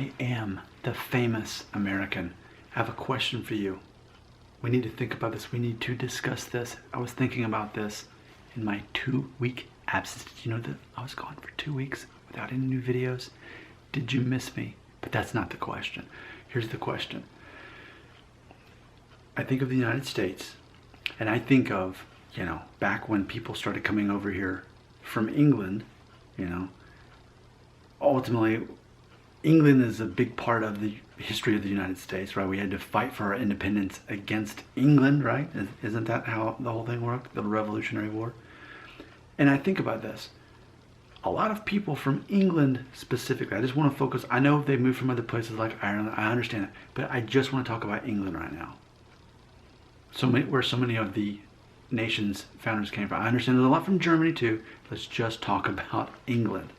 I am the famous American. I have a question for you. We need to think about this. We need to discuss this. I was thinking about this in my 2-week absence. Did you know that I was gone for 2 weeks without any new videos? Did you miss me? But that's not the question. Here's the question. I think of the United States, and I think of, back when people started coming over here from England, ultimately, England is a big part of the history of the United States, right? We had to fight for our independence against England, right? Isn't that how the whole thing worked? The Revolutionary War. And I think about this. A lot of people from England specifically, I just want to focus, I know they moved from other places like Ireland, I understand it, but I just want to talk about England right now. Where so many of the nation's founders came from. I understand there's a lot from Germany too. Let's just talk about England.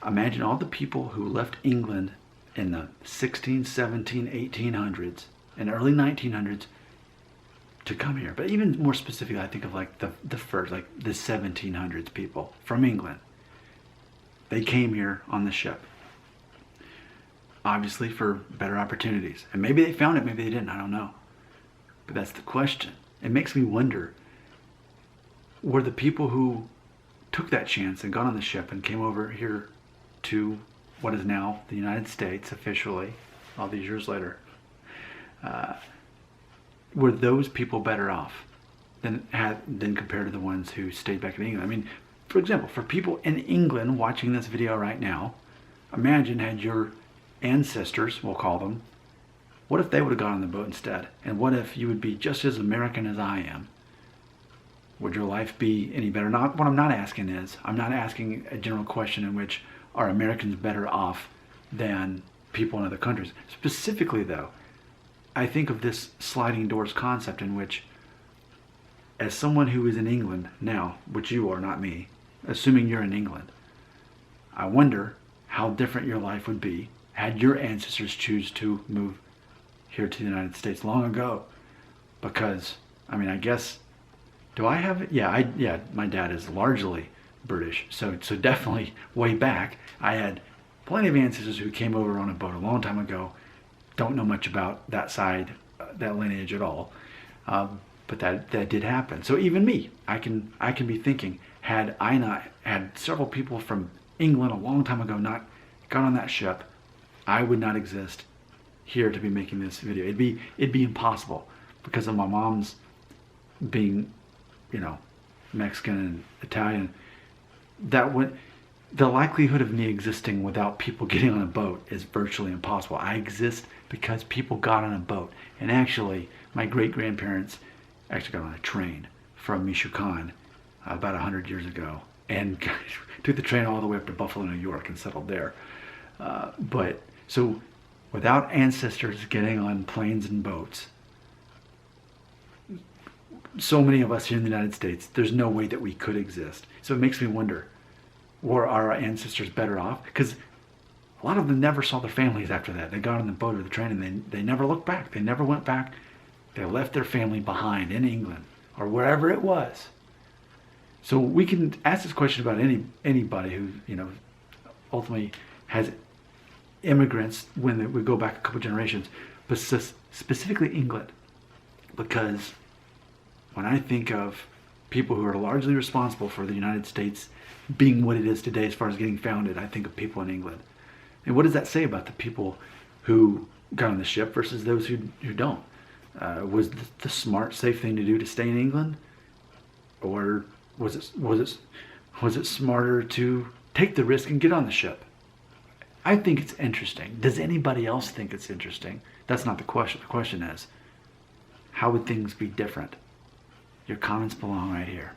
Imagine all the people who left England in the 16, 17, 1800s and early 1900s to come here. But even more specifically, I think of like the first, like the 1700s people from England. They came here on the ship, obviously for better opportunities. And maybe they found it, maybe they didn't, I don't know. But that's the question. It makes me wonder, were the people who took that chance and got on the ship and came over here to what is now the United States officially, all these years later, were those people better off than compared to the ones who stayed back in England? I mean, for example, for people in England watching this video right now, imagine had your ancestors, we'll call them, what if they would have gone on the boat instead? And what if you would be just as American as I am? Would your life be any better? What I'm not asking is, I'm not asking a general question in which are Americans better off than people in other countries. Specifically though, I think of this sliding doors concept in which, as someone who is in England now, which you are, not me, assuming you're in England, I wonder how different your life would be had your ancestors choose to move here to the United States long ago. Because, I mean, I guess, do I have it? Yeah, my dad is largely British, so definitely way back I had plenty of ancestors who came over on a boat a long time ago. Don't know much about that side, that lineage at all, but that did happen. So even me, I can be thinking, had I not had several people from England a long time ago not got on that ship, I would not exist here to be making this video. It'd be impossible because of my mom's being, Mexican and Italian. The likelihood of me existing without people getting on a boat is virtually impossible. I exist because people got on a boat. And actually, my great-grandparents actually got on a train from Michoacan about 100 years ago and took the train all the way up to Buffalo, New York and settled there. So without ancestors getting on planes and boats, so many of us here in the United States, there's no way that we could exist. So it makes me wonder, were our ancestors better off? Because a lot of them never saw their families after that. They got on the boat or the train and they never looked back. They never went back. They left their family behind in England or wherever it was. So we can ask this question about anybody who, ultimately has immigrants when we go back a couple generations, but specifically England. Because when I think of people who are largely responsible for the United States being what it is today as far as getting founded, I think of people in England. And what does that say about the people who got on the ship versus those who don't? Was the smart, safe thing to do to stay in England? Or was it smarter to take the risk and get on the ship? I think it's interesting. Does anybody else think it's interesting? That's not the question. The question is, how would things be different? Your comments belong right here.